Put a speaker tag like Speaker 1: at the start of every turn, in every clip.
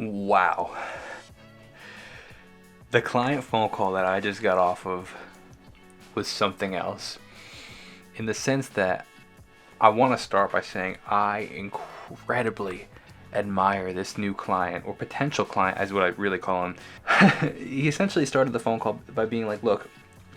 Speaker 1: Wow. The client phone call that I just got off of was something else. In the sense that I want to start by saying I incredibly admire this new client, or potential client as what I really call him. He essentially started the phone call by being like, look,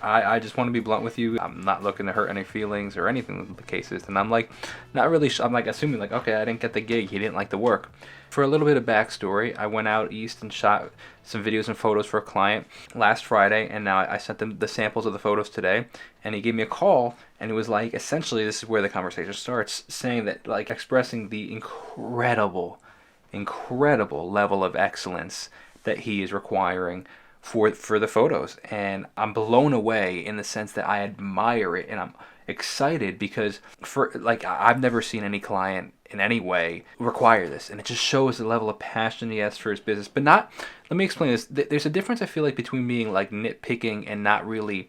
Speaker 1: I just want to be blunt with you. I'm not looking to hurt any feelings or anything the case is. And I'm like, not really, I'm like assuming like, okay, I didn't get the gig. He didn't like the work. For a little bit of backstory, I went out east and shot some videos and photos for a client last Friday. And now I sent them the samples of the photos today. And he gave me a call and it was like, essentially, this is where the conversation starts, saying that, like, expressing the incredible level of excellence that he is requiring for the photos. And I'm blown away in the sense that I admire it and I'm excited because I've never seen any client in any way require this, and it just shows the level of passion he has for his business. But not, let me explain this. There's a difference, I feel like, between being like nitpicking and not really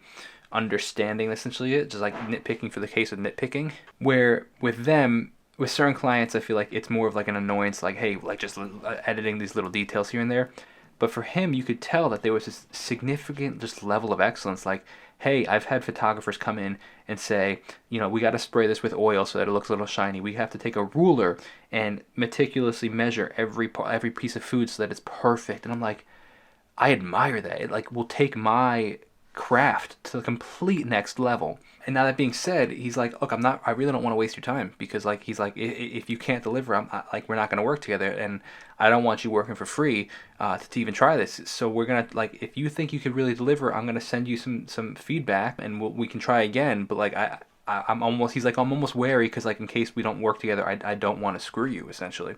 Speaker 1: understanding essentially it, just like nitpicking for the case of nitpicking, where with certain clients I feel like it's more of like an annoyance, like, hey, like just editing these little details here and there. But for him, you could tell that there was this significant just level of excellence. Like, hey, I've had photographers come in and say, you know, we got to spray this with oil so that it looks a little shiny. We have to take a ruler and meticulously measure every piece of food so that it's perfect. And I'm like, I admire that. It like will take my craft to the complete next level. And now that being said, he's like, look, I really don't want to waste your time, because like, he's like, if you can't deliver, we're not going to work together, and I don't want you working for free to even try this. So we're going to, like, if you think you could really deliver, I'm going to send you some feedback and we can try again. But like, I'm almost wary because like, in case we don't work together, I don't want to screw you essentially.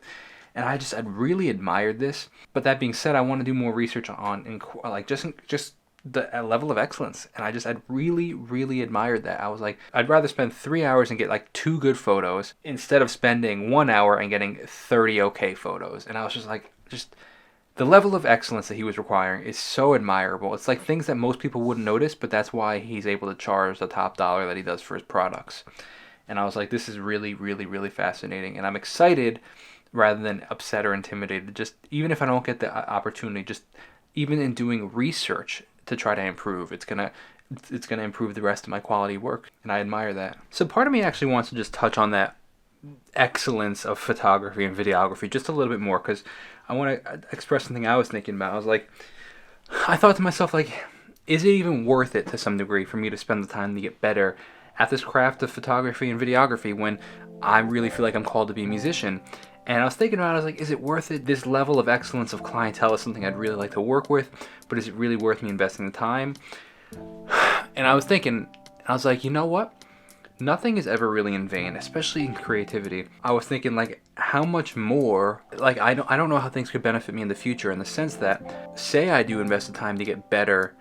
Speaker 1: And I'd really admired this. But that being said, I want to do more research on like just the level of excellence, and I'd really admired that. I was like, I'd rather spend 3 hours and get like 2 good photos instead of spending 1 hour and getting 30 okay photos. And I was just like, the level of excellence that he was requiring is so admirable. It's like things that most people wouldn't notice, but that's why he's able to charge the top dollar that he does for his products. And I was like, this is really fascinating, and I'm excited rather than upset or intimidated. Just even if I don't get the opportunity, just even in doing research to try to improve, it's gonna improve the rest of my quality work, and I admire that. So part of me actually wants to just touch on that excellence of photography and videography just a little bit more, because I want to express something I was thinking about. I thought to myself, like, is it even worth it to some degree for me to spend the time to get better at this craft of photography and videography when I really feel like I'm called to be a musician? And I was thinking about it, I was like, is it worth it? This level of excellence of clientele is something I'd really like to work with, but is it really worth me investing the time? And I was thinking, I was like, you know what? Nothing is ever really in vain, especially in creativity. I was thinking, like, how much more, like, I don't know how things could benefit me in the future, in the sense that, say I do invest the time to get better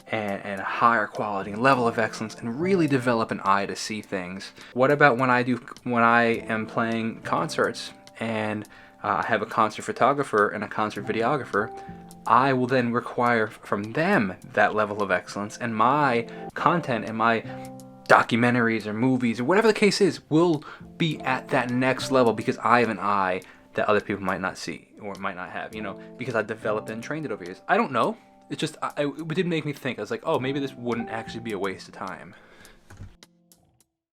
Speaker 1: and higher quality and level of excellence and really develop an eye to see things. What about when I am playing concerts and I have a concert photographer and a concert videographer? I will then require from them that level of excellence, and my content and my documentaries or movies or whatever the case is will be at that next level, because I have an eye that other people might not see or might not have, because I developed and trained it over years. I don't know. It just, it did make me think. I was like, oh, maybe this wouldn't actually be a waste of time.